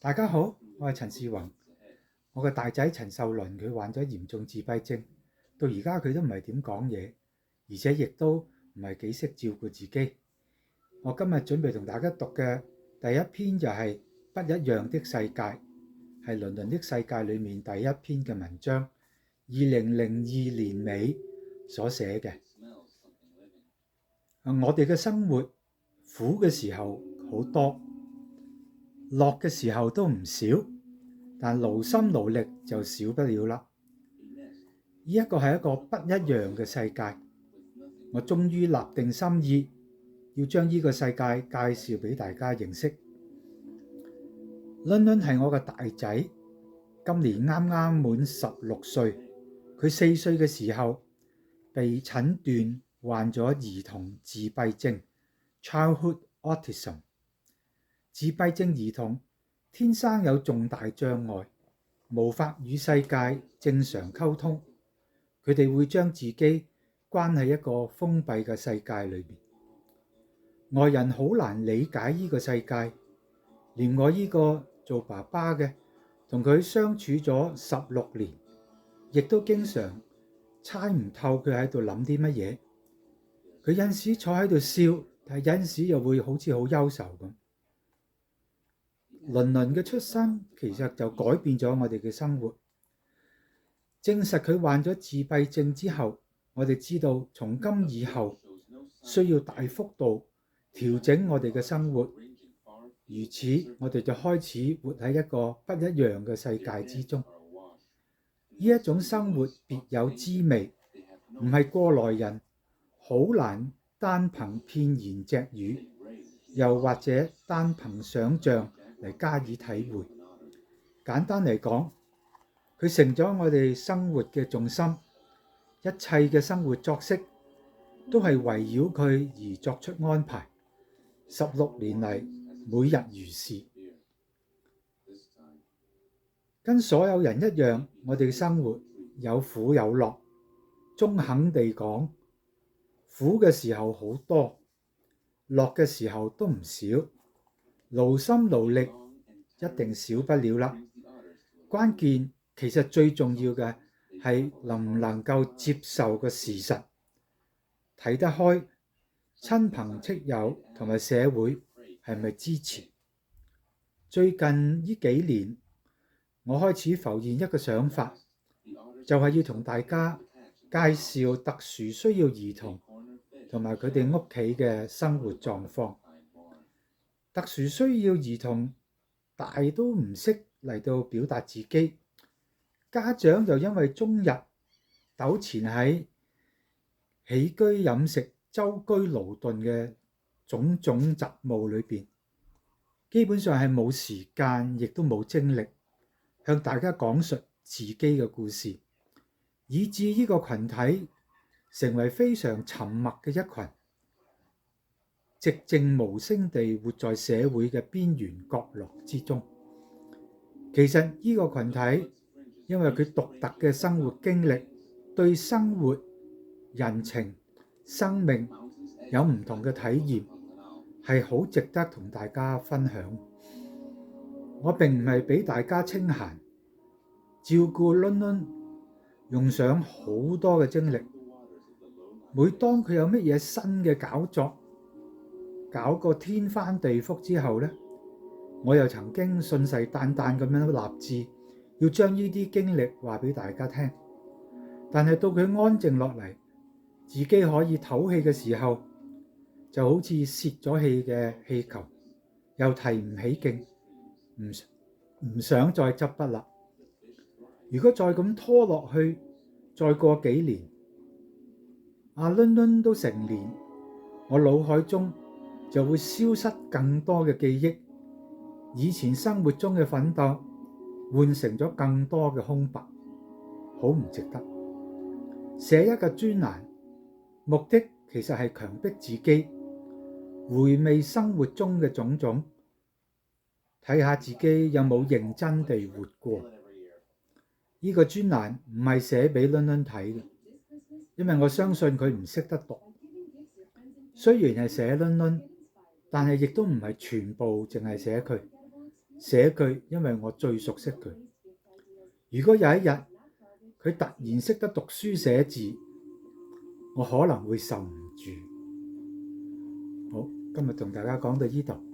大家好，我係陳士宏。我個大仔陳秀倫佢患咗嚴重自閉症，到而家佢都唔係點講嘢，而且亦都唔係幾識照顧自己。我今日準備同大家讀嘅第一篇就係不一樣的世界，係倫敦的世界裏面第一篇嘅文章，2002年尾所寫嘅。我哋嘅生活苦嘅時候好多，樂嘅時候都唔少，但勞心勞力就少不了啦。呢一個係一個不一樣嘅世界，我終於立定心意，要將呢個世界介紹俾大家認識。倫倫係我嘅大仔，今年啱啱滿16歲。佢4歲嘅時候被診斷患咗兒童自閉症 （Childhood Autism）。自閉症兒童天生有重大障礙，無法與世界正常溝通。佢哋會將自己關喺一個封閉嘅世界裏面，外人好難理解呢個世界。連我呢個做爸爸嘅，同佢相處咗16年，亦都經常猜唔透佢喺度諗啲乜嘢。佢有陣時坐喺度笑，但係有陣時又會好似好憂愁咁。倫倫嘅出生其實就改變咗我哋嘅生活。證實佢患咗自閉症之後，我哋知道從今以後需要大幅度調整我哋嘅生活。如此，我哋就開始活喺一個不一樣嘅世界之中。呢一種生活別有滋味，唔係過來人好難單憑片言隻語，又或者單憑想像嚟加以體會。簡單嚟講，佢成咗我哋生活嘅重心，一切嘅生活作息都係圍繞佢而作出安排。16年嚟，每日如是。跟所有人一樣，我哋嘅生活有苦有樂。中肯地講，苦嘅時候好多，樂嘅時候都唔少。勞心勞力一定少不了啦。關鍵其實最重要嘅係能唔能夠接受個事實，睇得開，親朋戚友同埋社會係咪支持？最近呢幾年，我開始浮現一個想法，就係要同大家介紹特殊需要兒童同埋佢哋屋企嘅生活狀況。特殊需要兒童大都唔識嚟到表達自己，家長就因為終日糾纏喺起居飲食、舟車勞頓嘅種種雜務裏邊，基本上係冇時間，亦都冇精力向大家講述自己嘅故事，以致呢個群體成為非常沉默嘅一群，寂靜無聲地活在社會嘅邊緣角落之中。其實呢個群體因為佢獨特嘅生活經歷，對生活、人情、生命有唔同嘅體驗，係好值得同大家分享。我並唔係俾大家清閒，照顧倫倫用上好多嘅精力。每當佢有乜嘢新嘅搞作，搞個天翻地覆之後呢，我又曾經信誓旦旦咁樣立志要將呢啲經歷話俾大家聽。但係到佢安靜落嚟，自己可以唞氣嘅時候，就好似泄咗氣嘅氣球，又提唔起勁，唔想再執筆啦。如果再咁拖落去，再過幾年，阿倫倫都成年，我腦海中就會消失更多嘅記憶，以前生活中嘅奮鬥換成咗更多嘅空白，好唔值得。寫一個專欄，目的其實係強迫自己回味生活中嘅種種，睇下自己有冇認真地活過。呢個專欄唔係寫俾倫倫睇嘅，因為我相信佢唔識得讀。雖然係寫倫倫，但係亦都唔係全部淨係寫佢。寫句，因為我最熟悉佢。如果有一日佢突然識得讀書寫字，我可能會受唔住。好，今日同大家講到呢度。